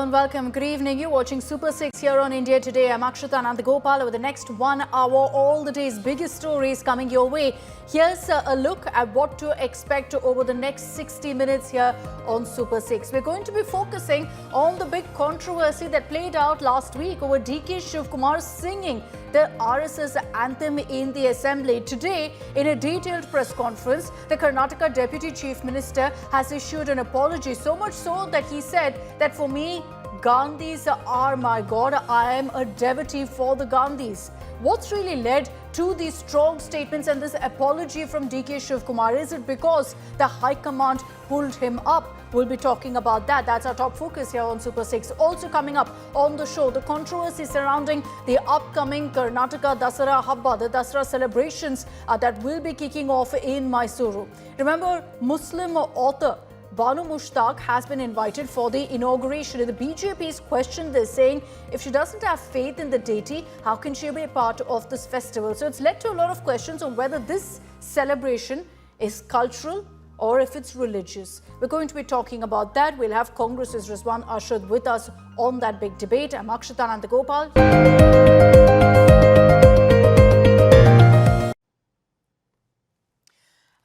and welcome. Good evening. You're watching Super 6 here on India Today. I'm Akshita Nandagopal. Over the next 1 hour, all the day's biggest stories coming your way. Here's a look at what to expect over the next 60 minutes here on Super 6. We're going to be focusing on the big controversy that played out last week over DK Shivakumar singing the RSS Anthem in the Assembly. Today, in a detailed press conference, the Karnataka Deputy Chief Minister has issued an apology, so much so that he said that for me, Gandhis are my God. I am a devotee for the Gandhis. What's really led to these strong statements and this apology from DK Shivakumar? Is it because the High Command pulled him up? We'll be talking about that. That's our top focus here on Super 6. Also coming up on the show, the controversy surrounding the upcoming Karnataka Dasara, the Dasara celebrations that will be kicking off in Mysuru. Remember, Muslim author Banu Mushtaq has been invited for the inauguration. The BJP's questioned this, saying if she doesn't have faith in the deity, how can she be a part of this festival? So it's led to a lot of questions on whether this celebration is cultural or if it's religious. We're going to be talking about that. We'll have Congress's Rizwan Arshad with us on that big debate. I'm Akshita Nandagopal.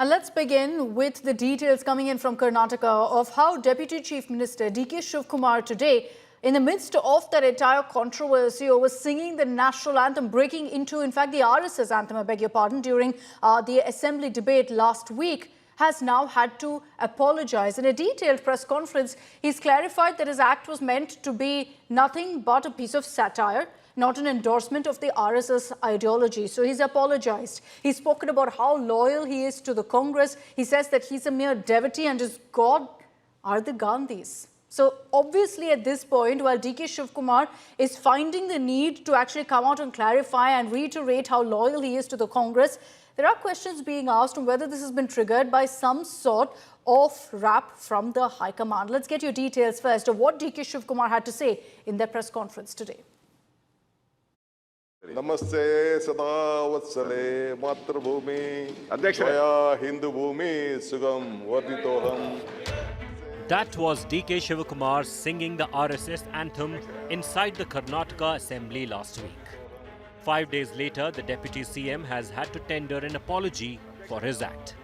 And let's begin with the details coming in from Karnataka of how Deputy Chief Minister DK Shivakumar today, in the midst of that entire controversy over singing the national anthem, breaking into, in fact, the RSS anthem, I beg your pardon, during the Assembly debate last week, has now had to apologize. In a detailed press conference, he's clarified that his act was meant to be nothing but a piece of satire, not an endorsement of the RSS ideology. So he's apologized. He's spoken about how loyal he is to the Congress. He says that he's a mere devotee and his God are the Gandhis. So obviously at this point, while DK Shivakumar is finding the need to actually come out and clarify and reiterate how loyal he is to the Congress, there are questions being asked on whether this has been triggered by some sort of rap from the High Command. Let's get your details first of what DK Shivakumar had to say in their press conference today. Namaste Sada Vatsale Matrabhumi Jaya Hindu Bhumi Sugam Varditoham. That was DK Shivakumar singing the RSS anthem inside the Karnataka Assembly last week. 5 days later, the Deputy CM has had to tender an apology for his act.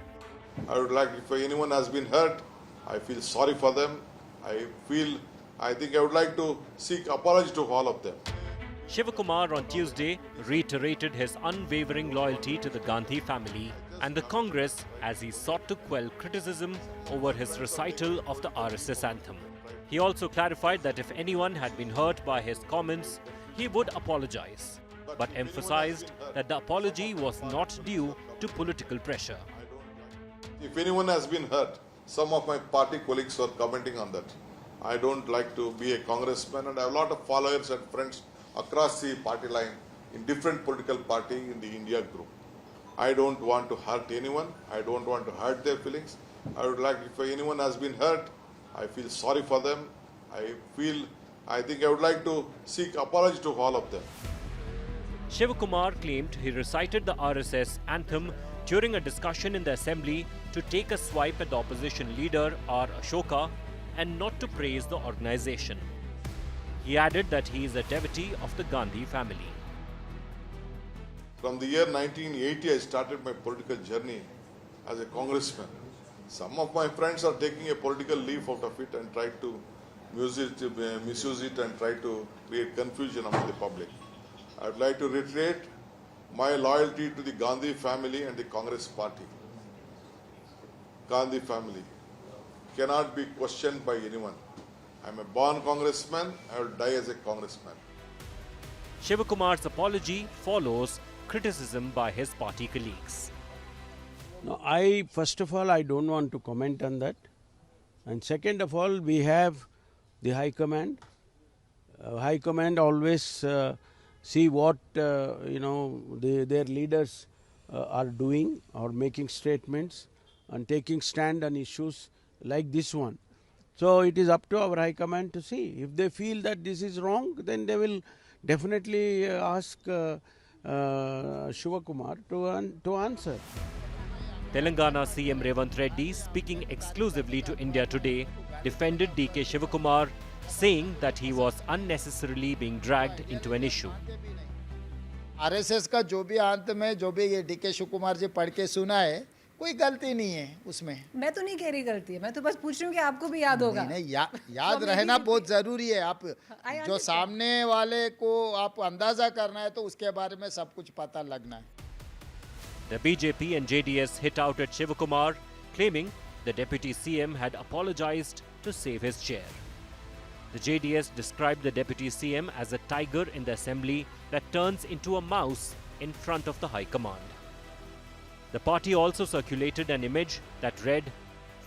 I would like, if anyone has been hurt, I feel sorry for them. I think I would like to seek apology to all of them. Shivakumar on Tuesday reiterated his unwavering loyalty to the Gandhi family and the Congress as he sought to quell criticism over his recital of the RSS anthem. He also clarified that if anyone had been hurt by his comments, he would apologize, but emphasized that the apology was not due to political pressure. If anyone has been hurt, some of my party colleagues are commenting on that. I don't like to be a congressman, and I have a lot of followers and friends across the party line in different political party in the India group. I don't want to hurt anyone. I don't want to hurt their feelings. I would like, if anyone has been hurt, I feel sorry for them. I think I would like to seek apology to all of them. Shivakumar claimed he recited the RSS anthem during a discussion in the Assembly to take a swipe at the opposition leader R. Ashoka and not to praise the organization. He added that he is a devotee of the Gandhi family. From the year 1980, I started my political journey as a congressman. Some of my friends are taking a political leaf out of it and try to misuse it and try to create confusion among the public. I would like to reiterate my loyalty to the Gandhi family and the Congress party. Gandhi family cannot be questioned by anyone. I am a born congressman, I will die as a congressman. Shivakumar's apology follows criticism by his party colleagues. No, first of all, I don't want to comment on that. And second of all, we have the High Command. High Command always see what their leaders are doing or making statements and taking stand on issues like this one. So it is up to our High Command to see. If they feel that this is wrong, then they will definitely ask Shivakumar to answer. Telangana CM Revanth Reddy, speaking exclusively to India Today, defended DK Shivakumar saying that he was unnecessarily being dragged into an issue. RSS का जो भी आंतम है, जो भी ये DK Shivkumar जी पढ़ के सुना है, कोई गलती नहीं है उसमें। मैं तो नहीं कह रही गलती है, मैं तो बस पूछ रही हूँ कि आपको भी याद होगा। नहीं, याद रहना बहुत जरूरी है। आप जो सामने वाले को आप अंदाजा करना है तो उसके बारे में सब कुछ पता लगना है। The BJP and JDS hit out at Shivakumar, claiming the Deputy CM had apologized to save his chair. The JDS described the Deputy CM as a tiger in the assembly that turns into a mouse in front of the High Command. The party also circulated an image that read,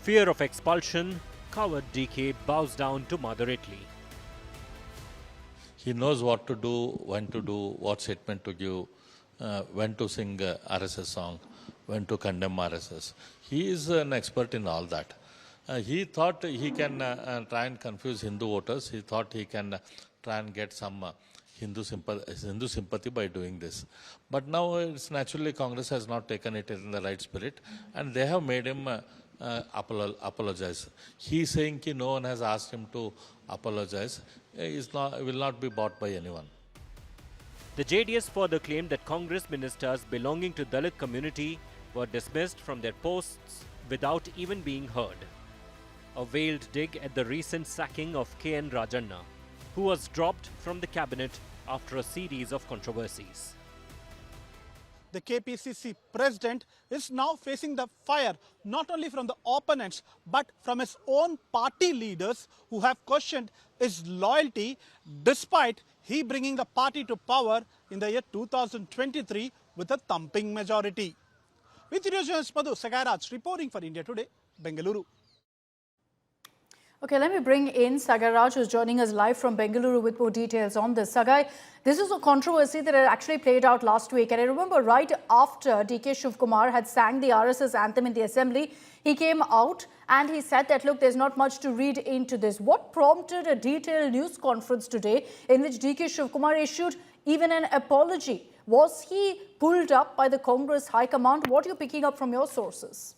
"Fear of expulsion, coward DK bows down to Mother Italy." He knows what to do, when to do, what statement to give, when to sing RSS song, when to condemn RSS. He is an expert in all that. He thought he can try and confuse Hindu voters. He thought he can try and get some Hindu sympathy by doing this. But now it's naturally Congress has not taken it in the right spirit and they have made him apologize. He is saying that no one has asked him to apologize. He will not be bought by anyone. The JDS further claimed that Congress ministers belonging to Dalit community were dismissed from their posts without even being heard. A veiled dig at the recent sacking of K.N. Rajanna, who was dropped from the cabinet after a series of controversies. The KPCC president is now facing the fire not only from the opponents but from his own party leaders who have questioned his loyalty despite he bringing the party to power in the year 2023 with a thumping majority. With video journalist Madhu Sagaraj reporting for India Today, Bengaluru. Okay, let me bring in Sagai Raj, who's joining us live from Bengaluru with more details on this. Sagai, this is a controversy that had actually played out last week. And I remember right after DK Shivakumar had sang the RSS anthem in the assembly, he came out and he said that, look, there's not much to read into this. What prompted a detailed news conference today in which DK Shivakumar issued even an apology? Was he pulled up by the Congress High Command? What are you picking up from your sources?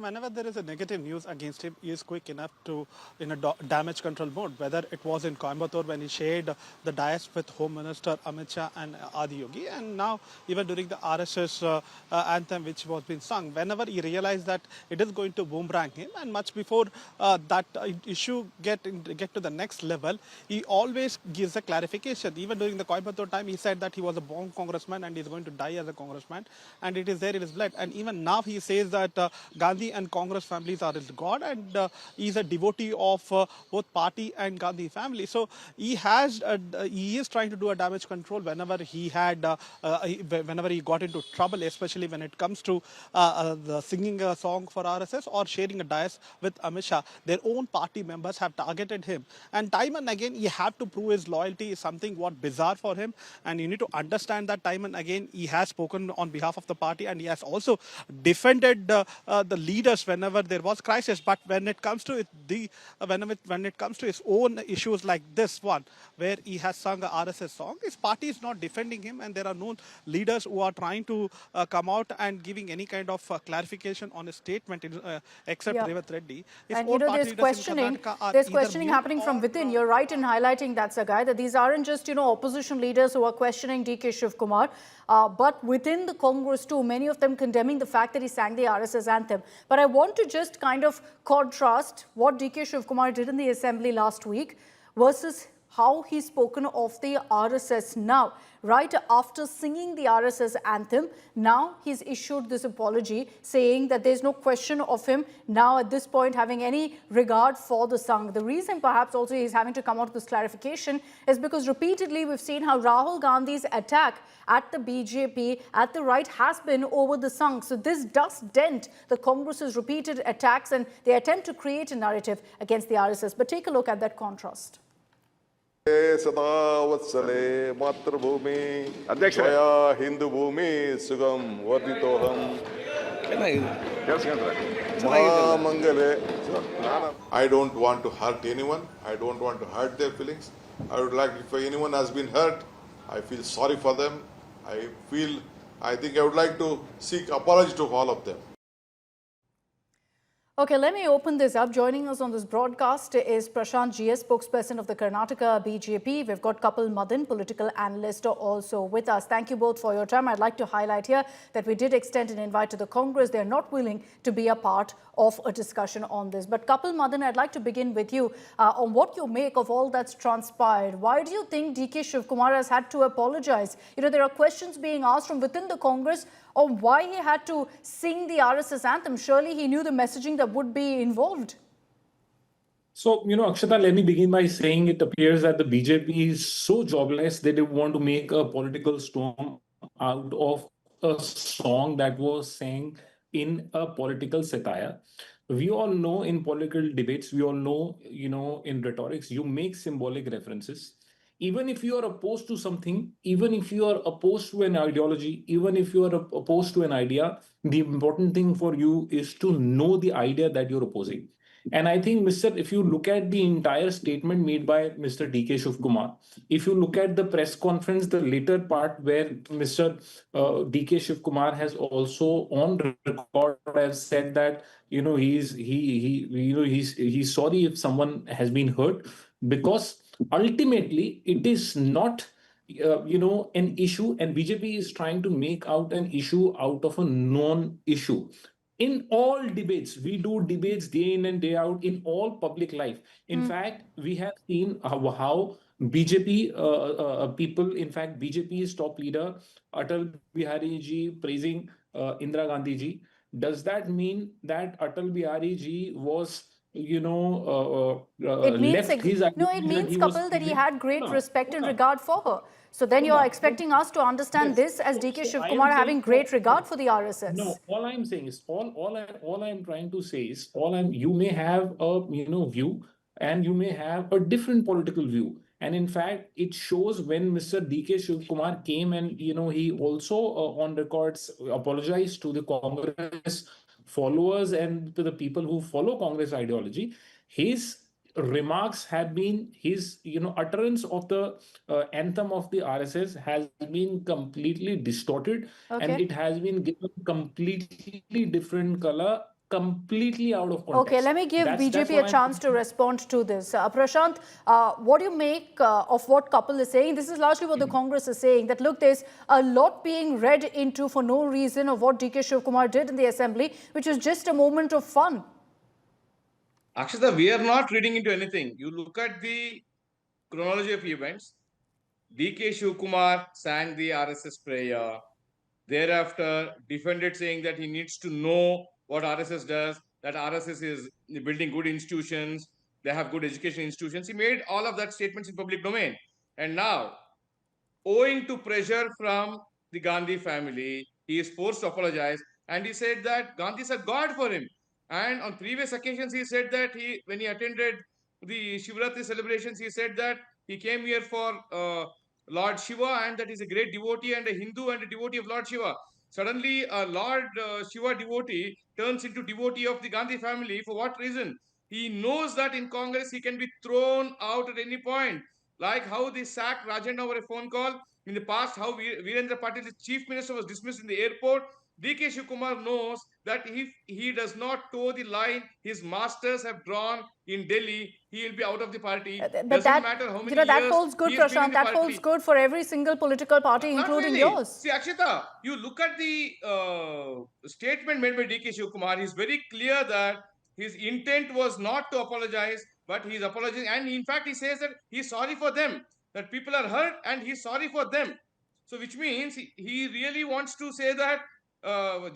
Whenever there is a negative news against him, he is quick enough to, in a damage control mode, whether it was in Coimbatore when he shared the dais with Home Minister Amit Shah and Adi Yogi, and now even during the RSS anthem which was being sung, whenever he realized that it is going to boomerang him, and much before that issue get to the next level, he always gives a clarification. Even during the Coimbatore time, he said that he was a born congressman and he is going to die as a congressman, and it is there in his blood. And even now he says that Gandhi and Congress families are his God, and he is a devotee of both party and Gandhi family. So he is trying to do a damage control whenever he whenever he got into trouble, especially when it comes to the singing a song for RSS or sharing a dais with Amit Shah. Their own party members have targeted him, and time and again he have to prove his loyalty is something what bizarre for him, and you need to understand that time and again he has spoken on behalf of the party, and he has also defended the leaders whenever there was crisis. But when it comes to when it comes to his own issues like this one, where he has sung a RSS song, his party is not defending him, and there are no leaders who are trying to come out and giving any kind of clarification on his statement, except Revat Reddy. And you know, there's questioning happening from within. You're right in highlighting that, Sagai, that these aren't just, you know, opposition leaders who are questioning DK Shivakumar, but within the Congress too, many of them condemning the fact that he sang the RSS anthem. But I want to just kind of contrast what DK Shivakumar did in the assembly last week versus how he's spoken of the RSS now. Right after singing the RSS anthem, now he's issued this apology saying that there's no question of him now at this point having any regard for the Sangh. The reason perhaps also he's having to come out with this clarification is because repeatedly we've seen how Rahul Gandhi's attack at the BJP, at the right, has been over the Sangh. So this does dent the Congress's repeated attacks and they attempt to create a narrative against the RSS. But take a look at that contrast. सदा वत्सले मातृभूमि जया हिंदू भूमि सुगम वर्धितोहम महामंगले. I don't want to hurt anyone. I don't want to hurt their feelings. I would like, if anyone has been hurt, I feel sorry for them. I think I would like to seek apology to all of them. Okay, let me open this up. Joining us on this broadcast is Prashant GS, spokesperson of the Karnataka BJP. We've got Kapil Madan, political analyst, also with us. Thank you both for your time. I'd like to highlight here that we did extend an invite to the Congress. They're not willing to be a part of a discussion on this. But Kapil Madan, I'd like to begin with you on what you make of all that's transpired. Why do you think DK Shivakumar has had to apologize? You know, there are questions being asked from within the Congress on why he had to sing the RSS anthem. Surely he knew the messaging that would be involved. So, Akshata, let me begin by saying it appears that the BJP is so jobless they didn't want to make a political storm out of a song that was sang in a political satire. We all know in political debates, we all know, in rhetorics, you make symbolic references. Even if you are opposed to something, even if you are opposed to an ideology, even if you are opposed to an idea, the important thing for you is to know the idea that you're opposing. And I think, if you look at the entire statement made by Mr. DK Shivakumar, if you look at the press conference, the later part where Mr. DK Shivakumar has also on record has said that he's sorry if someone has been hurt, because ultimately it is not an issue, and BJP is trying to make out an issue out of a non-issue. In all debates, we do debates day in and day out in all public life. In fact, we have seen how BJP people, in fact, BJP's top leader, Atal Bihari ji, praising Indira Gandhi ji. Does that mean that Atal Bihari ji was it means it means, Kapil, that he had great respect and regard for her. So then you're expecting us to understand this as DK Shivakumar having great regard for the RSS. No, all I'm saying is all I'm trying to say is you may have a view and you may have a different political view. And in fact, it shows when Mr. DK Shivakumar came and he also on records apologized to the Congress followers and to the people who follow Congress ideology. His remarks have been, his utterance of the anthem of the RSS has been completely distorted, and it has been given completely different color, completely out of context. Okay, let me give BJP a chance to respond to this. Prashant, what do you make of what Kapil is saying? This is largely what the Congress is saying, that look, there's a lot being read into for no reason of what DK Shivakumar did in the assembly, which was just a moment of fun. Akshata, we are not reading into anything. You look at the chronology of events. DK Shivakumar sang the RSS prayer. Thereafter, defended saying that he needs to know what RSS does, that RSS is building good institutions, they have good education institutions. He made all of that statements in public domain. And now, owing to pressure from the Gandhi family, he is forced to apologize. And he said that Gandhis are God for him. And on previous occasions, he said that when he attended the Shivratri celebrations, he said that he came here for Lord Shiva and that he's a great devotee and a Hindu and a devotee of Lord Shiva. Suddenly, a Lord Shiva devotee turns into devotee of the Gandhi family. For what reason? He knows that in Congress, he can be thrown out at any point. Like how they sacked Rajendra over a phone call. In the past, how Virendra Patil, the chief minister, was dismissed in the airport. DK Shivakumar knows that if he does not toe the line his masters have drawn in Delhi, he will be out of the party. But that, matter how many that holds good, Prashant. That holds good for every single political party, including yours. See, Akshita, you look at the statement made by DK Shivakumar, he's very clear that his intent was not to apologize, but he's apologizing. And in fact, he says that he's sorry for them, that people are hurt and he's sorry for them. So which means he really wants to say that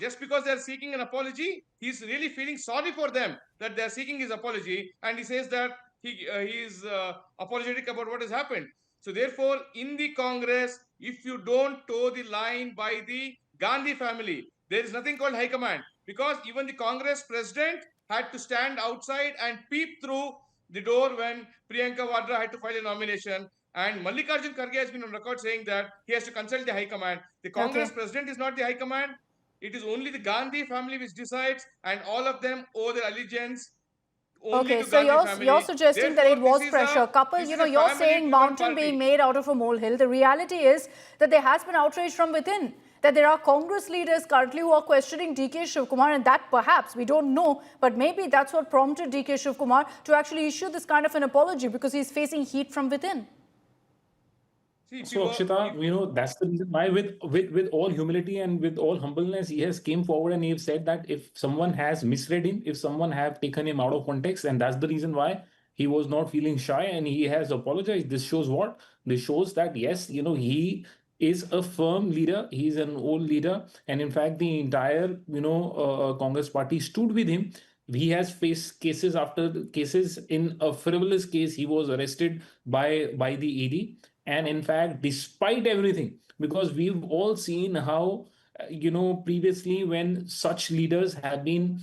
just because they are seeking an apology, he's really feeling sorry for them that they are seeking his apology, and he says that he is apologetic about what has happened. So therefore, in the Congress, if you don't toe the line by the Gandhi family, there is nothing called high command, because even the Congress president had to stand outside and peep through the door when Priyanka Vadra had to file a nomination. And Mallikarjun Kharge has been on record saying that he has to consult the high command. The Congress president is not the high command. It is only the Gandhi family which decides, and all of them owe their allegiance only to so you're suggesting that it was pressure. Kapil, you're saying mountain being made out of a molehill. The reality is that there has been outrage from within. that there are Congress leaders currently who are questioning DK Shivakumar, and that perhaps, we don't know, but maybe that's what prompted DK Shivakumar to actually issue this kind of an apology, because he's facing heat from within. So Akshita, that's the reason why, with all humility and with all humbleness, he has came forward and he has said that if someone has misread him, if someone have taken him out of context, and that's the reason why he was not feeling shy and he has apologized. This shows what? This shows that yes, he is a firm leader. He is an old leader, and in fact, the entire Congress party stood with him. He has faced cases after cases. In a frivolous case, he was arrested by the ED. And in fact, despite everything, because we've all seen how, previously when such leaders have been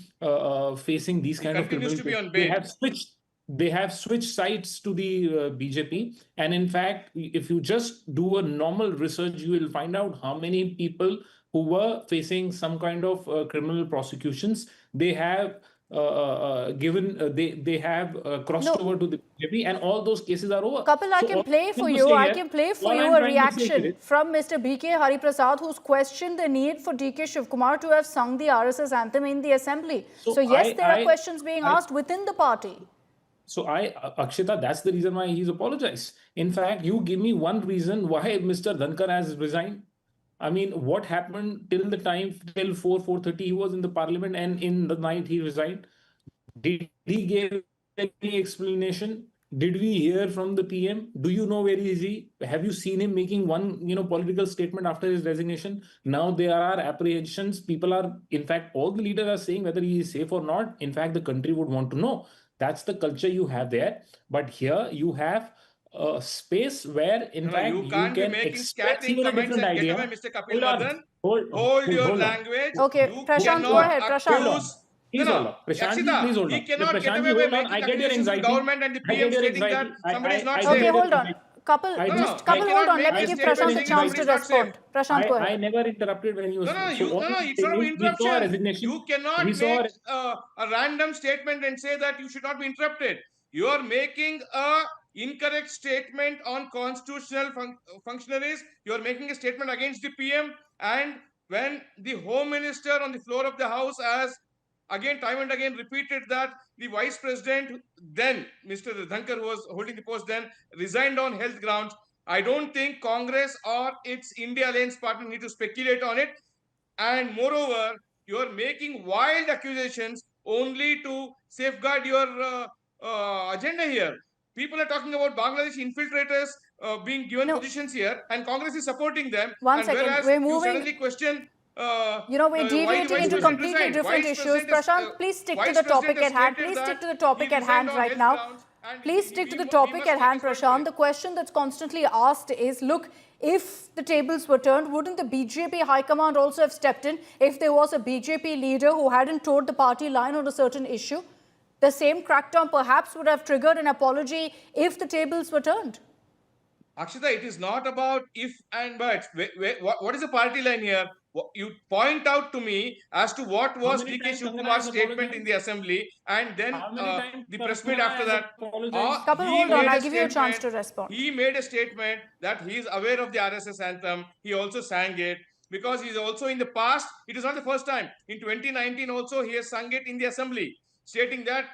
facing these kind of criminal cases, they have switched sides to the BJP. And in fact, if you just do a normal research, you will find out how many people who were facing some kind of criminal prosecutions, they have they have crossed over to the BJP, and all those cases are over. Kapil, I can play for you a reaction from Mr. B.K. Hariprasad, who's questioned the need for DK Shivakumar to have sung the RSS anthem in the assembly. So yes, there are questions being asked within the party. So Akshita, that's the reason why he's apologized. In fact, you give me one reason why Mr. Dhankar has resigned. I mean, what happened till 4:30 he was in the parliament, and in the night he resigned? Did he give any explanation? Did we hear from the PM? Do you know where is he? Have you seen him making one, political statement after his resignation? Now there are apprehensions. People are, in fact, all the leaders are saying whether he is safe or not. In fact, the country would want to know. That's the culture you have there. But here you have a space where, in fact, you can't be making scathing comments and get away, Mr. Kapil Vadan. Hold your language. Okay, Prashant, go ahead. Prashant. Please hold on. He cannot get away with making accusations to government and the PM stating that somebody is not safe. Okay, hold on. Kapil, hold on. Let me give Prashant a chance to respond. Prashant, go ahead. I never interrupted when you were it's not an interruption. You cannot make a random statement and say that you should not be interrupted. You are making a incorrect statement on constitutional functionaries. You are making a statement against the PM, and when the Home Minister on the floor of the House has again time and again repeated that the Vice President then, Mr. Dhankar, who was holding the post then, resigned on health grounds, I don't think Congress or its India Alliance partner need to speculate on it. And moreover, you are making wild accusations only to safeguard your agenda here. People are talking about Bangladeshi infiltrators being given positions here, and Congress is supporting them. One second, we're moving. You suddenly question. We're deviating into completely different issues. Prashant, please stick to the topic at hand. Please stick to the topic at hand right now. Please stick to the topic at hand, Prashant. The question that's constantly asked is, look, if the tables were turned, wouldn't the BJP High Command also have stepped in if there was a BJP leader who hadn't toed the party line on a certain issue? The same crackdown perhaps would have triggered an apology if the tables were turned. Akshita, it is not about if and buts. What is the party line here? You point out to me as to what was DK Shivakumar's statement in the assembly, and then the press meet after that. Couple, hold on, I'll give you a chance to respond. He made a statement that he is aware of the RSS anthem. He also sang it because he is also in the past. It is not the first time. In 2019 also he has sung it in the assembly, stating that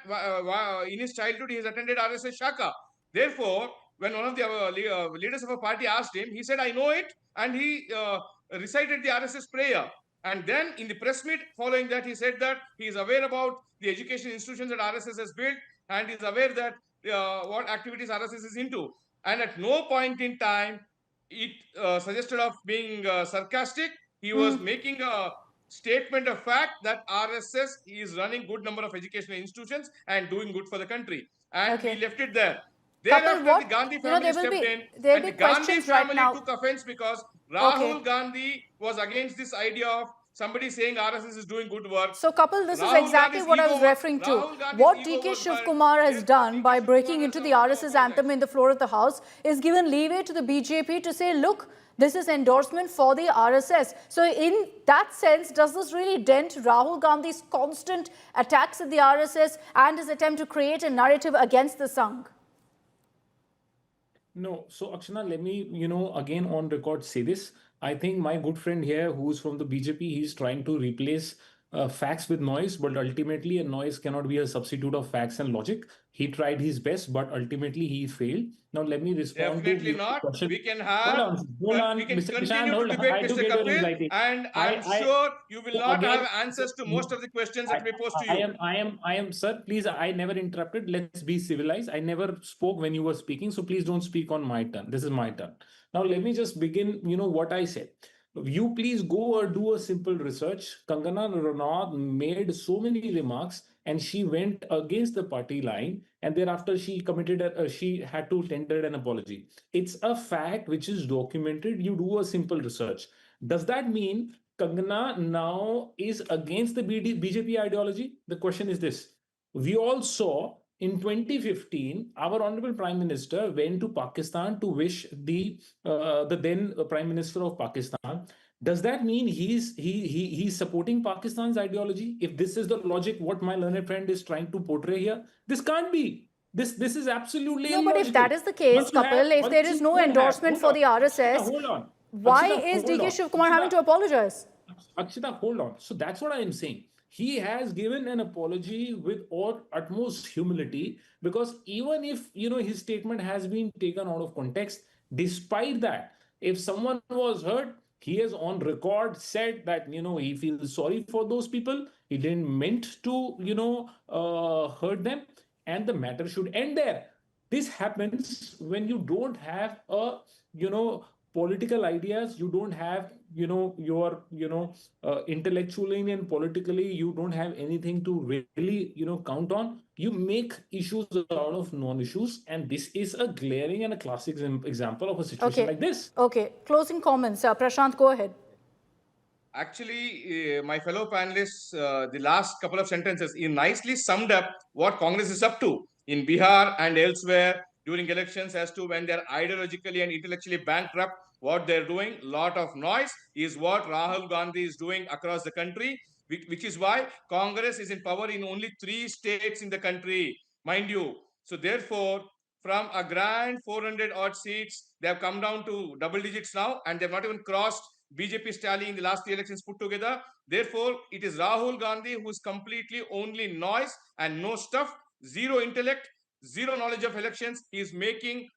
in his childhood he has attended RSS Shaka. Therefore, when one of the leaders of a party asked him, he said, I know it, and he recited the RSS prayer. And then in the press meet following that, he said that he is aware about the education institutions that RSS has built, and he is aware that what activities RSS is into. And at no point in time, it suggested of being sarcastic. He was making a statement of fact that RSS is running good number of educational institutions and doing good for the country. And he left it there. Thereafter, the Gandhi family stepped in, and the Gandhi family took offense because Rahul Gandhi was against this idea of somebody saying RSS is doing good work. So, Kapil, this is exactly what I was referring to. What DK Shivakumar has done by breaking into the RSS anthem in the floor of the House is given leeway to the BJP to say, look, this is endorsement for the RSS. So, in that sense, does this really dent Rahul Gandhi's constant attacks at the RSS and his attempt to create a narrative against the Sangh? No. So, Akshana, let me, again on record say this, I think my good friend here, who's from the BJP, he's trying to replace facts with noise, but ultimately a noise cannot be a substitute of facts and logic. He tried his best, but ultimately he failed. Now let me respond Definitely to the not. question. We can Hold on, we can Mr. Nishant, continue to hold on. debate I do Mr. get your Kapil, anxiety. and I'm sure you will So not again, have answers to most of the questions that we pose to you. I am, sir, please, I never interrupted. Let's be civilized. I never spoke when you were speaking, so please don't speak on my turn. This is my turn. Now, let me just begin, what I said. You please go or do a simple research. Kangana Ranaut made so many remarks and she went against the party line, and thereafter she had to tender an apology. It's a fact which is documented. You do a simple research. Does that mean Kangana now is against the BJP ideology? The question is this. We all saw in 2015, our Honorable Prime Minister went to Pakistan to wish the then Prime Minister of Pakistan. Does that mean he's supporting Pakistan's ideology? If this is the logic, what my learned friend is trying to portray here, this can't be. This is absolutely No, but if illogical. that is the case, Kapil, if there is no endorsement for the RSS, Hold on. why Akshita, is hold DK on. Shivakumar having to apologize? Akshita, hold on. So that's what I am saying. He has given an apology with all utmost humility, because even if his statement has been taken out of context, despite that, if someone was hurt, he has on record said that he feels sorry for those people. He didn't meant to hurt them, and the matter should end there. This happens when you don't have a political ideas. You don't have your intellectually and politically, you don't have anything to really count on. You make issues out of non-issues, and this is a glaring and a classic example of a situation like this. Okay, closing comments. Prashant, go ahead. Actually, my fellow panelists, the last couple of sentences, he nicely summed up what Congress is up to in Bihar and elsewhere during elections, as to when they're ideologically and intellectually bankrupt. What they're doing, lot of noise, is what Rahul Gandhi is doing across the country, which is why Congress is in power in only 3 states in the country, mind you. So therefore, from a grand 400 odd seats, they have come down to double digits now, and they've not even crossed BJP's tally in the last 3 elections put together. Therefore, it is Rahul Gandhi who is completely only noise and no stuff, zero intellect, zero knowledge of elections. He is making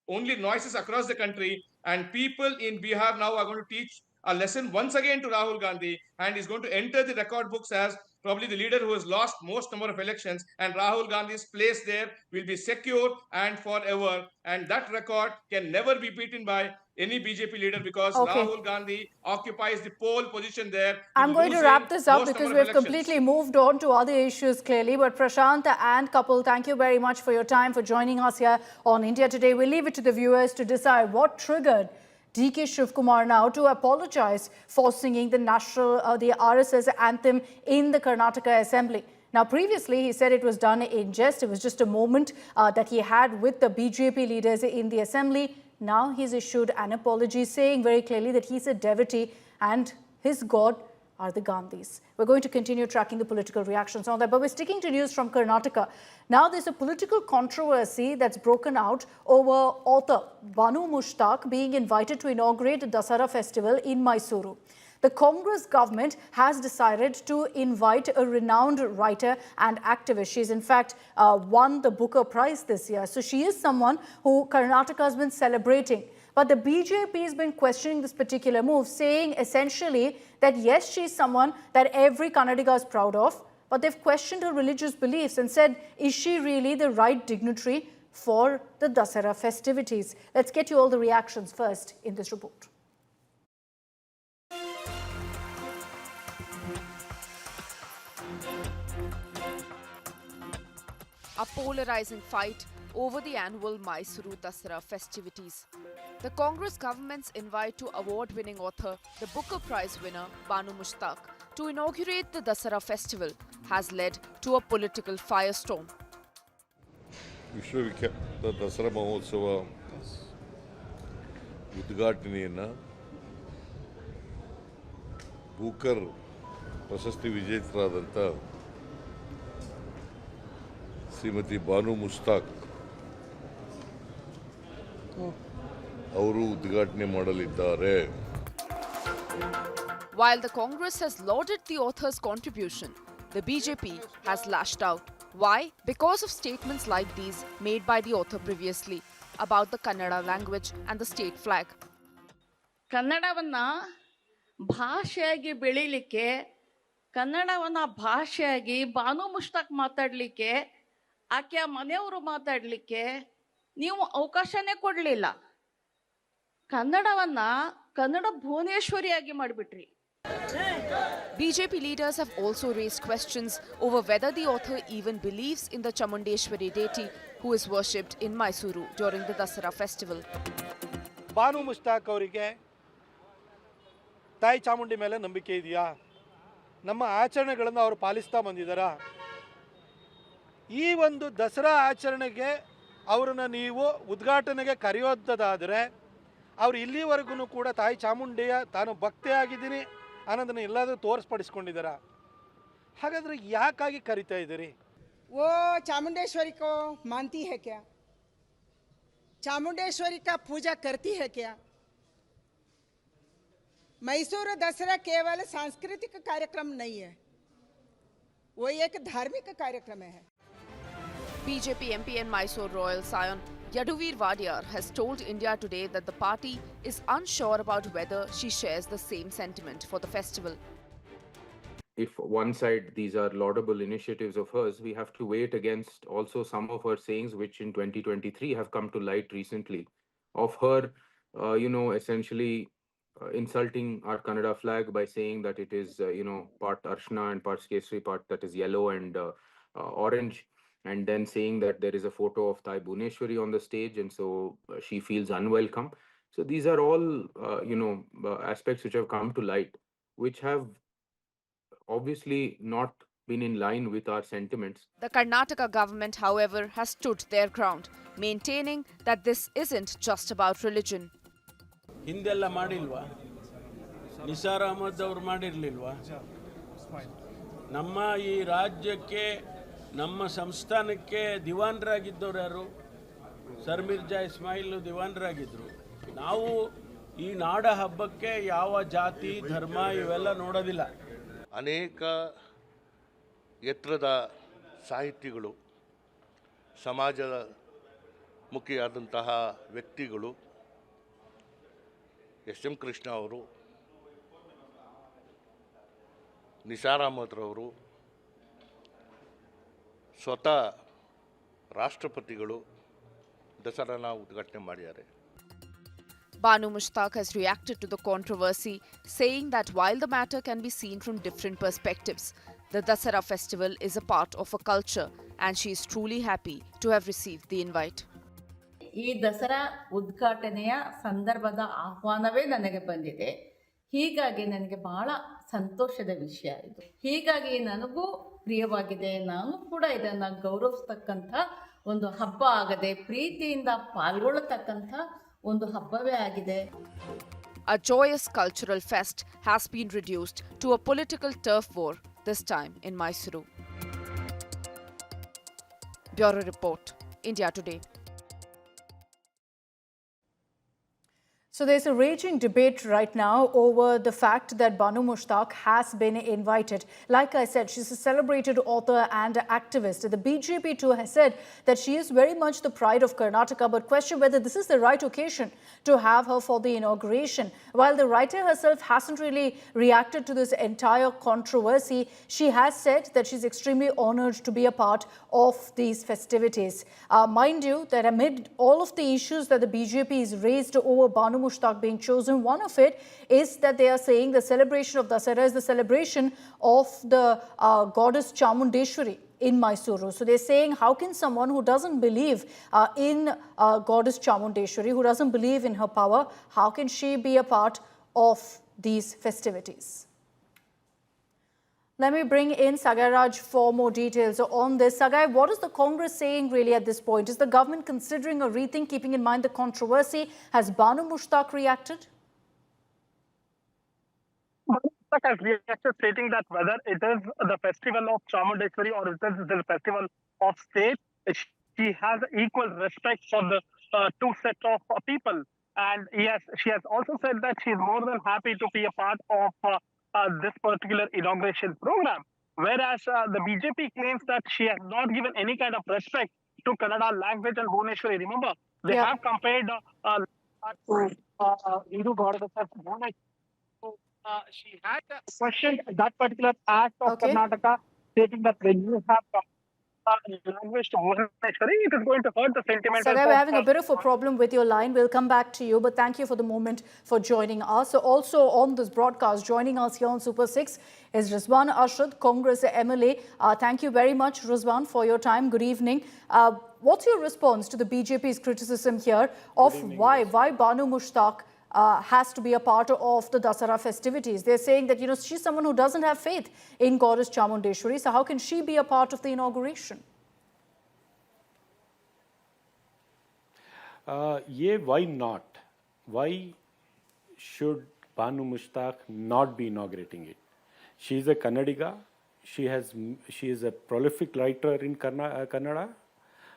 only noises across the country, and people in Bihar now are going to teach a lesson once again to Rahul Gandhi, and is going to enter the record books as probably the leader who has lost most number of elections, and Rahul Gandhi's place there will be secure and forever, and that record can never be beaten by any BJP leader, because Rahul Gandhi occupies the pole position there. I'm going to wrap this up because we've completely moved on to other issues clearly. But Prashant and Kapil, thank you very much for your time, for joining us here on India Today. We'll leave it to the viewers to decide what triggered DK Shivakumar now to apologize for singing the RSS anthem in the Karnataka Assembly. Now, previously, he said it was done in jest. It was just a moment that he had with the BJP leaders in the Assembly. Now he's issued an apology, saying very clearly that he's a devotee and his God are the Gandhis. We're going to continue tracking the political reactions on that, but we're sticking to news from Karnataka. Now there's a political controversy that's broken out over author Banu Mushtaq being invited to inaugurate the Dasara festival in Mysuru. The Congress government has decided to invite a renowned writer and activist. She's in fact won the Booker Prize this year. So she is someone who Karnataka has been celebrating. But the BJP has been questioning this particular move, saying essentially that yes, she's someone that every Kannadiga is proud of, but they've questioned her religious beliefs and said, is she really the right dignitary for the Dasara festivities? Let's get you all the reactions first in this report. A polarizing fight over the annual Mysuru Dasara festivities. The Congress government's invite to award-winning author, the Booker Prize winner Banu Mushtaq, to inaugurate the Dasara festival has led to a political firestorm. ವಿಶ್ವವಿಖ್ಯಾತ ದಸರಾ ಮಹೋತ್ಸವ ಉದ್ಘಾಟನೆಯನ್ನು Booker ಪ್ರಶಸ್ತಿ ವಿಜೇತರಾದಂಥ ಶ್ರೀಮತಿ ಬಾನು ಮುಷ್ತಾಕ್ ಅವರು ಉದ್ಘಾಟನೆ ಮಾಡಲಿದ್ದಾರೆ. While the Congress has lauded the author's contribution, the BJP has lashed out. Why? Because of statements like these made by the author previously about the Kannada language and the state flag. ಕನ್ನಡವನ್ನ ಭಾಷೆಯಾಗಿ ಬೆಳೀಲಿಕ್ಕೆ, ಕನ್ನಡವನ್ನ ಭಾಷೆಯಾಗಿ ಬಾನು ಮುಷ್ತಾಕ್ ಮಾತಾಡಲಿಕ್ಕೆ, ಆಕೆಯ ಮನೆಯವರು ಮಾತಾಡಲಿಕ್ಕೆ ನೀವು ಅವಕಾಶನೇ ಕೊಡಲಿಲ್ಲ. ಕನ್ನಡವನ್ನ Kannada ಭುವನೇಶ್ವರಿಯಾಗಿ ಮಾಡಿಬಿಟ್ರಿ. BJP leaders have also raised questions over whether the author even believes in the Chamundeshwari deity who is worshipped in Mysuru during the Dasara festival. Banu Mushtaq ಅವರಿಗೆ ತಾಯಿ ಚಾಮುಂಡಿ ಮೇಲೆ ನಂಬಿಕೆ ಇದೆಯಾ? ನಮ್ಮ ಆಚರಣೆಗಳನ್ನು ಅವರು ಪಾಲಿಸ್ತಾ ಬಂದಿದ್ದಾರಾ? ಈ ಒಂದು ದಸರಾ ಆಚರಣೆಗೆ ಅವರನ್ನು ನೀವು ಉದ್ಘಾಟನೆಗೆ ಕರೆಯೋದಾದರೆ ಅವರು ಇಲ್ಲಿವರೆಗೂ ಕೂಡ ತಾಯಿ ಚಾಮುಂಡಿಯ ತಾನು ಭಕ್ತೆಯಾಗಿದ್ದೀನಿ ಅನ್ನೋದನ್ನು ಎಲ್ಲಾದರೂ ತೋರಿಸ್ಪಡಿಸ್ಕೊಂಡಿದ್ದಾರಾ? ಹಾಗಾದರೆ ಯಾಕಾಗಿ ಕರಿತಾ ಇದ್ದೀರಿ? वो चामुंडेश्वरी को मानती है क्या? चामुंडेश्वरी का पूजा करती है क्या? मैसूर दसरा केवल सांस्कृतिक कार्यक्रम नहीं है, वो एक धार्मिक कार्यक्रम है. BJP MP and Mysore Royal Scion Yaduvir Vadiyar has told India Today that the party is unsure about whether she shares the same sentiment for the festival. If one side these are laudable initiatives of hers, we have to wait against also some of her sayings which in 2023 have come to light recently, of her essentially insulting our Kannada flag by saying that it is part Arshna and part Kesari, part that is yellow and orange, and then saying that there is a photo of Thai Bhuneshwari on the stage and so she feels unwelcome. So these are all aspects which have come to light, which have obviously not been in line with our sentiments. The Karnataka government, however, has stood their ground, maintaining that this isn't just about religion. ಹಿಂದೆಲ್ಲ ಮಾಡಿಲ್ವಾ? ನಿಸಾರ್ ಅಹಮದ್ ಅವರು ಮಾಡಿರಲಿಲ್ವಾ? ನಮ್ಮ ಈ ರಾಜ್ಯಕ್ಕೆ, ನಮ್ಮ ಸಂಸ್ಥಾನಕ್ಕೆ ದಿವಾನರಾಗಿದ್ದವರು ಯಾರು? Sir Mirza Ismail ದಿವಾನರಾಗಿದ್ದರು. ನಾವು ಈ ನಾಡ ಹಬ್ಬಕ್ಕೆ ಯಾವ ಜಾತಿ ಧರ್ಮ ಇವೆಲ್ಲ ನೋಡೋದಿಲ್ಲ. ಅನೇಕ ಎತ್ತರದ ಸಾಹಿತಿಗಳು, ಸಮಾಜದ ಮುಖಿಯಾದಂತಹ ವ್ಯಕ್ತಿಗಳು, ಎಸ್.ಎಂ. ಕೃಷ್ಣ ಅವರು, ನಿಸಾರ್ ಅಹಮದ್ರವರು, ಸ್ವತಃ ರಾಷ್ಟ್ರಪತಿಗಳು ದಸರಾನ ಉದ್ಘಾಟನೆ ಮಾಡಿದ್ದಾರೆ. Banu Mushtaq has reacted to the controversy, saying that while the matter can be seen from different perspectives, the Dasara festival is a part of a culture and she is truly happy to have received the invite. ಈ ದಸರಾ ಉದ್ಘಾಟನೆಯ ಸಂದರ್ಭದ ಆಹ್ವಾನವೇ ನನಗೆ ಬಂದಿದೆ. ಹೀಗಾಗಿ ನನಗೆ ಬಹಳ ಸಂತೋಷದ ವಿಷಯ ಇದು. ಹೀಗಾಗಿ ನನಗೂ ಪ್ರಿಯವಾಗಿದೆ. ನಾನು ಕೂಡ ಇದನ್ನು ಗೌರವಿಸ್ತಕ್ಕಂಥ ಒಂದು ಹಬ್ಬ ಆಗದೆ, ಪ್ರೀತಿಯಿಂದ ಪಾಲ್ಗೊಳ್ಳತಕ್ಕಂಥ ಒಂದು ಹಬ್ಬವೇ ಆಗಿದೆ. A joyous cultural fest has been reduced to a political turf war, this time in Mysuru. Bureau Report, India Today. So there's a raging debate right now over the fact that Banu Mushtaq has been invited. Like I said, she's a celebrated author and activist. The BJP too has said that she is very much the pride of Karnataka, but question whether this is the right occasion to have her for the inauguration. While the writer herself hasn't really reacted to this entire controversy, she has said that she's extremely honored to be a part of these festivities. Mind you, that amid all of the issues that the BJP is raised over Banu Mushtaq being chosen, one of it is that they are saying the celebration of Dasara is the celebration of the goddess Chamundeshwari in Mysuru. So they're saying, how can someone who doesn't believe in goddess Chamundeshwari, who doesn't believe in her power, how can she be a part of these festivities? Let me bring in Sagai Raj for more details on this. Sagai, what is the Congress saying really at this point? Is the government considering a rethink, keeping in mind the controversy? Has Banu Mushtaq reacted? Banu Mushtaq has reacted, stating that whether it is the festival of Chamundeshwari or it is the festival of state, she has equal respect for the two sets of people. And yes, she has also said that she is more than happy to be a part of this particular inauguration program. Whereas the BJP claims that she has not given any kind of respect to Kannada language and Bhuvaneshwari. Remember, they have compared to Hindu goddesses as Bhuvaneshwari. So she had questioned that particular act of Karnataka, stating that when you have language to Bhuvaneshwari, it is going to hurt the sentiment. Sagai, we're having a bit of a problem with your line. We'll come back to you, but thank you for the moment for joining us. So also on this broadcast, joining us here on Super 6 is Rizwan Arshad, Congress MLA. Thank you very much, Rizwan, for your time. Good evening. What's your response to the BJP's criticism here of why Banu Mushtaq has to be a part of the Dasara festivities? They're saying that, she's someone who doesn't have faith in Goddess Chamundeshwari. So how can she be a part of the inauguration? Why not? Why should Banu Mushtaq not be inaugurating it? She is a Kannadiga. She is a prolific writer in Kannada,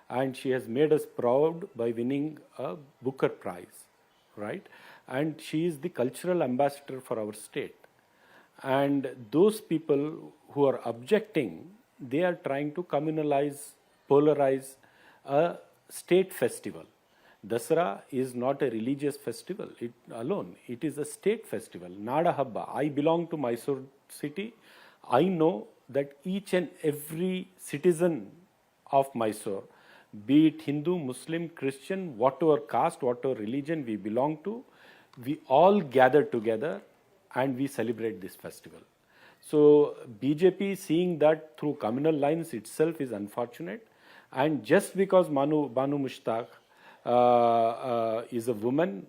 and she has made us proud by winning a Booker Prize, right? And she is the cultural ambassador for our state. And those people who are objecting, they are trying to communalize, polarize a state festival. Dasara is not a religious festival alone. It is a state festival. Nadahabba. I belong to Mysore city. I know that each and every citizen of Mysore, be it Hindu, Muslim, Christian, whatever caste, whatever religion we belong to, we all gather together and we celebrate this festival. So BJP seeing that through communal lines itself is unfortunate. And just because Banu Mushtaq is a woman,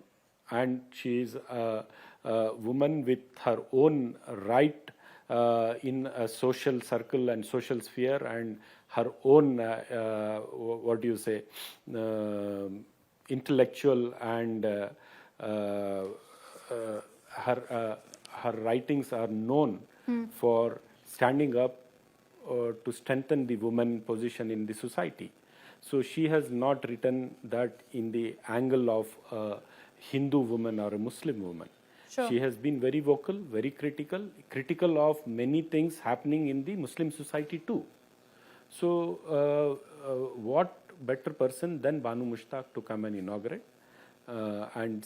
and she is a woman with her own right in a social circle and social sphere, and her own, intellectual and her writings are known for standing up to strengthen the woman position in the society. So she has not written that in the angle of a Hindu woman or a Muslim woman. Sure. She has been very vocal, very critical of many things happening in the Muslim society too. So what better person than Banu Mushtaq to come and inaugurate? And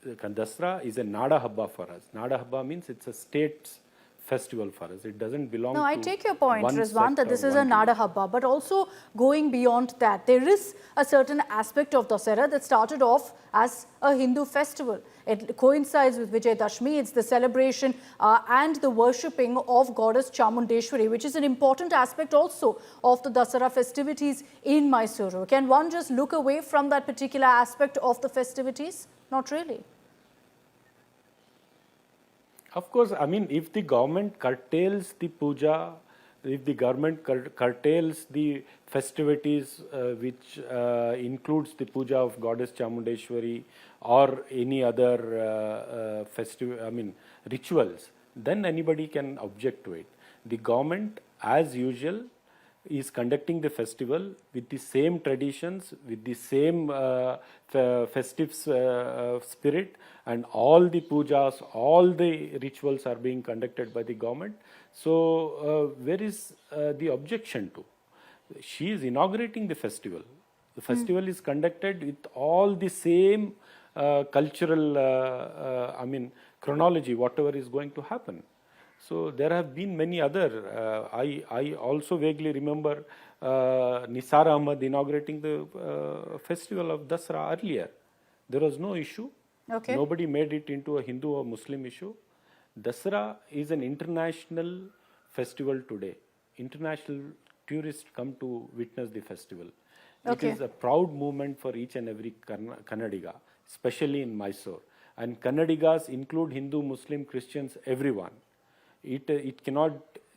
Dasara is a Nadahabba for us. Nadahabba means it's a state's festival for us. It doesn't belong to I take your point, one Rizwan, sect that or this is one a Nadahabba, but also going beyond that, there is a certain aspect of Dasara that started off as a Hindu festival. It coincides with Vijay Dashmi. It's the celebration and the worshipping of Goddess Chamundeshwari, which is an important aspect also of the Dasara festivities in Mysuru. Can one just look away from that particular aspect of the festivities? Not really. Of course, I mean, if the government curtails the puja, if the government curtails the festivities which includes the puja of Goddess Chamundeshwari or any other rituals, then anybody can object to it. The government, as usual, is conducting the festival with the same traditions, with the same festive spirit, and all the pujas, all the rituals are being conducted by the government. So where is the objection to? She is inaugurating the festival. The festival is conducted with all the same cultural, chronology, whatever is going to happen. So there have been many other. I also vaguely remember Nisar Ahmad inaugurating the festival of Dasara earlier. There was no issue. Okay. Nobody made it into a Hindu or Muslim issue. Dasara is an international festival today. International tourists come to witness the festival. Okay. It is a proud moment for each and every Kannadiga, especially in Mysore. And Kannadigas include Hindu, Muslim, Christians, everyone. It cannot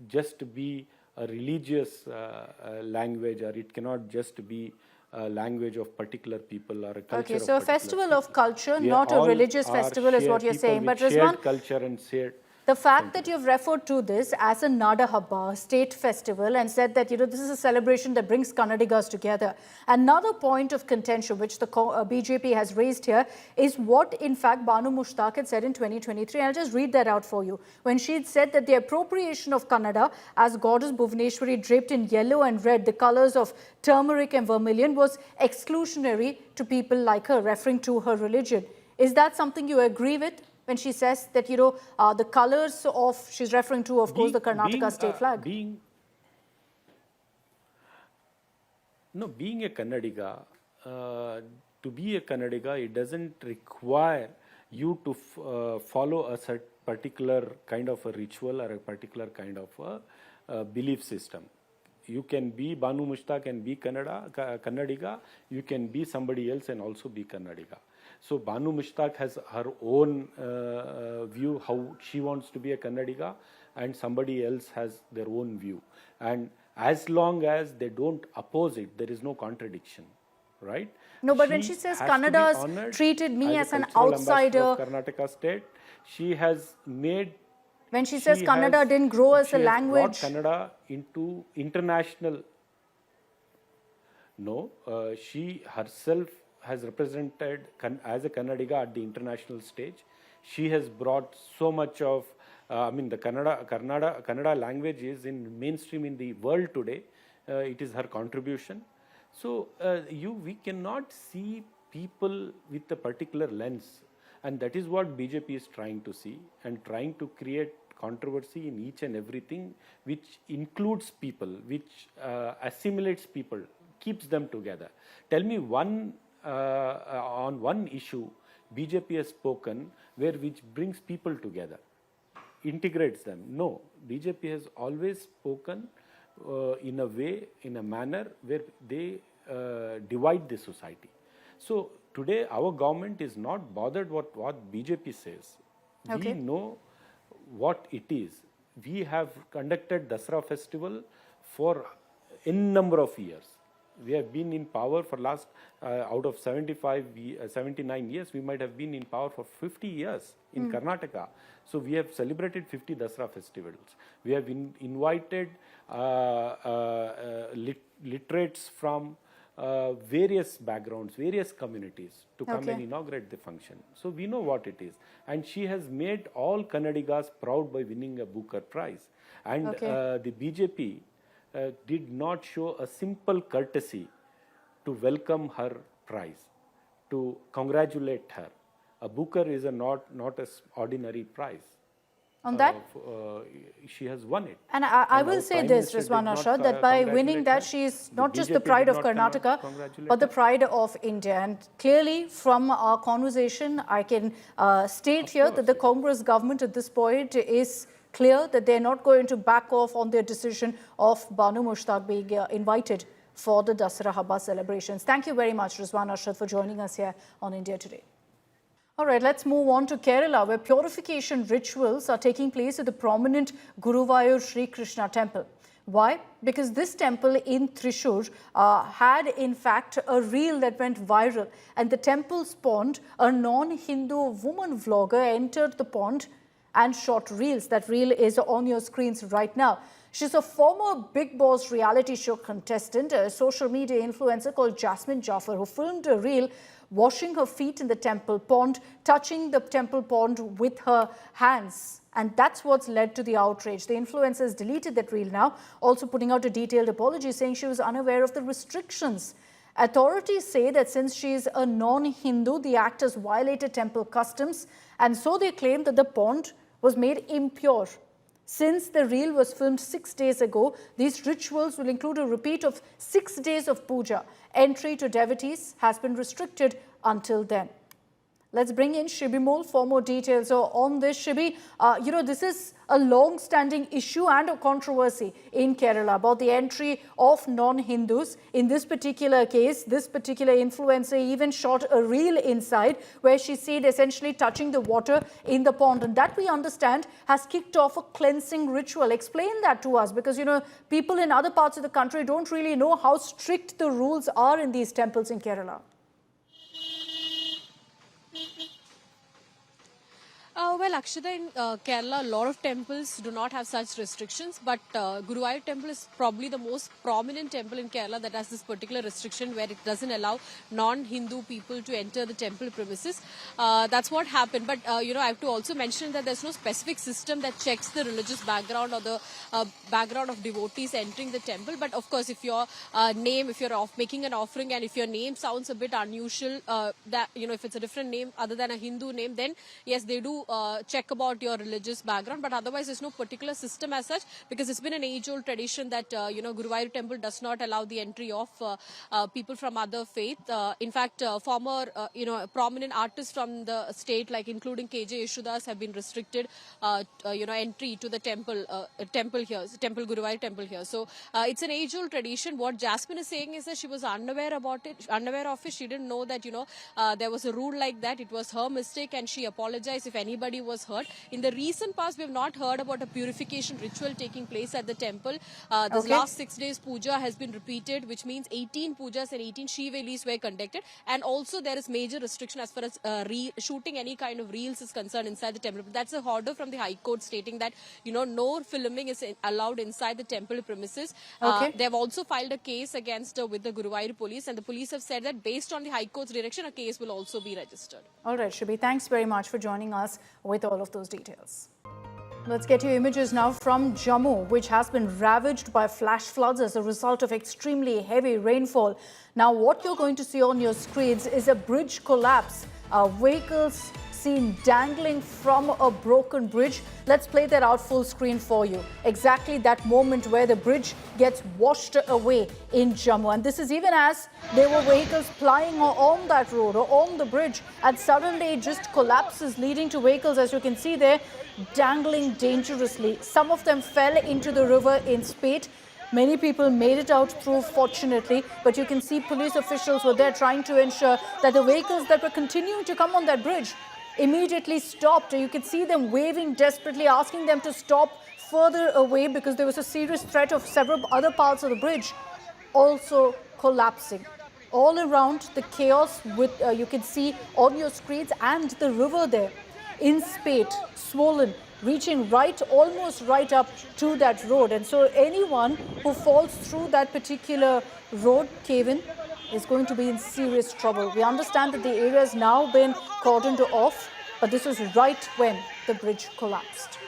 just be a religious language, or it cannot just be a language of particular people or a culture. Okay, so a festival of culture, not a religious festival, is what you're saying. But Rizwan, shared culture and The fact that you've referred to this as a Nadahabba, state festival, and said that, this is a celebration that brings Kannadigas together. Another point of contention which the BJP has raised here is what, in fact, Banu Mushtaq had said in 2023. I'll just read that out for you. When she had said that the appropriation of Kannada as goddess Bhuvaneshwari draped in yellow and red, the colors of turmeric and vermilion, was exclusionary to people like her, referring to her religion. Is that something you agree with? When she says that, the colors of, she's referring to, of course, the Karnataka state flag. Being a Kannadiga, to be a Kannadiga, it doesn't require you to follow a particular kind of a ritual or a particular kind of a belief system. You can be Banu Mushtaq and be Kannadiga. You can be somebody else and also be Kannadiga. So Banu Mushtaq has her own view how she wants to be a Kannadiga, and somebody else has their own view. And as long as they don't oppose it, there is no contradiction, right? No, but when she says Kannada's treated me as an outsider of Karnataka state, she has made. When she says Kannada didn't grow as a language, she has brought Kannada into international. No, she herself has represented as a Kannadiga at the international stage. She has brought so much of, the Kannada language is in mainstream in the world today. It is her contribution. So we cannot see people with a particular lens, and that is what BJP is trying to see and trying to create controversy in each and everything, which includes people, which assimilates people, keeps them together. Tell me on one issue BJP has spoken which brings people together, integrates them. No, BJP has always spoken in a manner where they divide the society. So today our government is not bothered what BJP says. Okay. We know what it is. We have conducted Dasara festival for n number of years. We have been in power for last, out of 79 years, we might have been in power for 50 years in Karnataka. So we have celebrated 50 Dasara festivals. We have invited literates from various backgrounds, various communities to come and inaugurate the function. So we know what it is. And she has made all Kannadigas proud by winning a Booker Prize. And the BJP did not show a simple courtesy to welcome her prize, to congratulate her. A Booker is not an ordinary prize. On that, she has won it. And I will say this, Rizwan Arshad, that by winning that, she is not just the pride of Karnataka, but the pride of India. And clearly, from our conversation, I can state here that the Congress government at this point is clear that they're not going to back off on their decision of Banu Mushtaq being invited for the Dasara Habba celebrations. Thank you very much, Rizwan Arshad, for joining us here on India Today. All right, let's move on to Kerala, where purification rituals are taking place at the prominent Guruvayur Sri Krishna temple. Why? Because this temple in Thrissur had, in fact, a reel that went viral. And the temple's pond, a non-Hindu woman vlogger entered the pond and shot reels. That reel is on your screens right now. She's a former Big Boss reality show contestant, a social media influencer called Jasmine Jaffer, who filmed a reel washing her feet in the temple pond, touching the temple pond with her hands. And that's what's led to the outrage. The influencer has deleted that reel now, also putting out a detailed apology, saying she was unaware of the restrictions. Authorities say that since she is a non-Hindu, the actors violated temple customs, and so they claim that the pond was made impure. Since the reel was filmed 6 days ago, these rituals will include a repeat of 6 days of puja. Entry to devotees has been restricted until then. Let's bring in Shibi Mole for more details on this. Shibi, this is a long-standing issue and a controversy in Kerala about the entry of non-Hindus. In this particular case, this particular influencer even shot a reel inside where she said essentially touching the water in the pond. And that we understand has kicked off a cleansing ritual. Explain that to us because, people in other parts of the country don't really know how strict the rules are in these temples in Kerala. Well, Akshata, in Kerala, a lot of temples do not have such restrictions, but Guruvayur temple is probably the most prominent temple in Kerala that has this particular restriction where it doesn't allow non-Hindu people to enter the temple premises. That's what happened. But, I have to also mention that there's no specific system that checks the religious background or the background of devotees entering the temple. But, of course, if your name, if you're making an offering and if your name sounds a bit unusual, if it's a different name other than a Hindu name, then, yes, they do check about your religious background, but otherwise there's no particular system as such, because it's been an age-old tradition that Guruvayur temple does not allow the entry of people from other faith. In fact, former prominent artists from the state, like including KJ Yeshudas, have been restricted entry to the temple Guruvayur temple here. So it's an age-old tradition. What Jasmine is saying is that she was unaware of it. She didn't know that there was a rule like that. It was her mistake, and she apologized if anybody was hurt. In the recent past, we have not heard about a purification ritual taking place at the temple. This last 6 days puja has been repeated, which means 18 pujas and 18 Shivelis were conducted. And also there is major restriction as far as shooting any kind of reels is concerned inside the temple. But that's a order from the High Court stating that, no filming is allowed inside the temple premises. They have also filed a case against with the Guruvayur police, and the police have said that based on the High Court's direction, a case will also be registered. All right, Shubhi, thanks very much for joining us with all of those details. Let's get you images now from Jammu, which has been ravaged by flash floods as a result of extremely heavy rainfall. Now, what you're going to see on your screens is a bridge collapse. Vehicles seen dangling from a broken bridge. Let's play that out full screen for you. Exactly that moment where the bridge gets washed away in Jammu. And this is even as there were vehicles plying on that road or on the bridge, and suddenly it just collapses, leading to vehicles, as you can see there, dangling dangerously. Some of them fell into the river in spate. Many people made it out through, fortunately, but you can see police officials were there trying to ensure that the vehicles that were continuing to come on that bridge immediately stopped. You could see them waving desperately, asking them to stop further away because there was a serious threat of several other parts of the bridge also collapsing. All around the chaos, with you can see on your screens, and the river there in spate, swollen, reaching almost right up to that road. And so anyone who falls through that particular road cave-in is going to be in serious trouble. We understand that the area has now been cordoned off, but this was right when the bridge collapsed.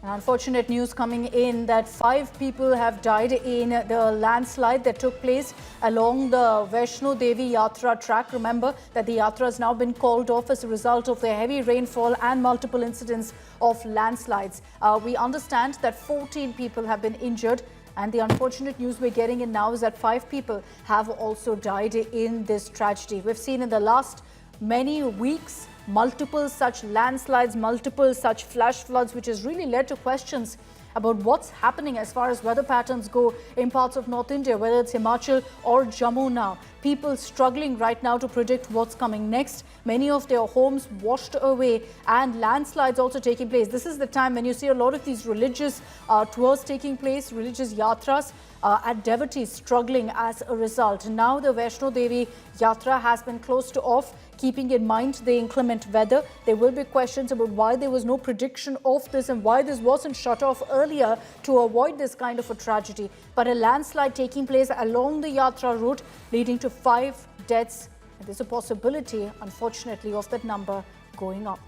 Unfortunate news coming in that 5 people have died in the landslide that took place along the Vaishno Devi Yatra track. Remember that the Yatra has now been called off as a result of the heavy rainfall and multiple incidents of landslides. We understand that 14 people have been injured, and the unfortunate news we're getting in now is that 5 people have also died in this tragedy. We've seen in the last many weeks multiple such landslides, multiple such flash floods, which has really led to questions about what's happening as far as weather patterns go in parts of North India, whether it's Himachal or Jammu now. People struggling right now to predict what's coming next. Many of their homes washed away, and landslides also taking place. This is the time when you see a lot of these religious tours taking place, religious yatras, and devotees struggling as a result. Now the Vaishno Devi Yatra has been closed off, keeping in mind the inclement weather. There will be questions about why there was no prediction of this and why this wasn't shut off earlier to avoid this kind of a tragedy. But a landslide taking place along the Yatra route, leading to 5 deaths. And there's a possibility, unfortunately, of that number going up.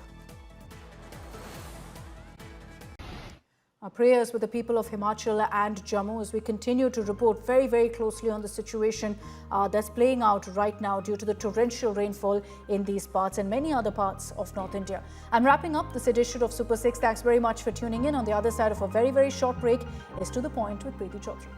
Our prayers with the people of Himachal and Jammu as we continue to report very, very closely on the situation that's playing out right now due to the torrential rainfall in these parts and many other parts of North India. I'm wrapping up this edition of Super 6. Thanks very much for tuning in. On the other side of a very, very short break is To The Point with Preeti Chaudhary.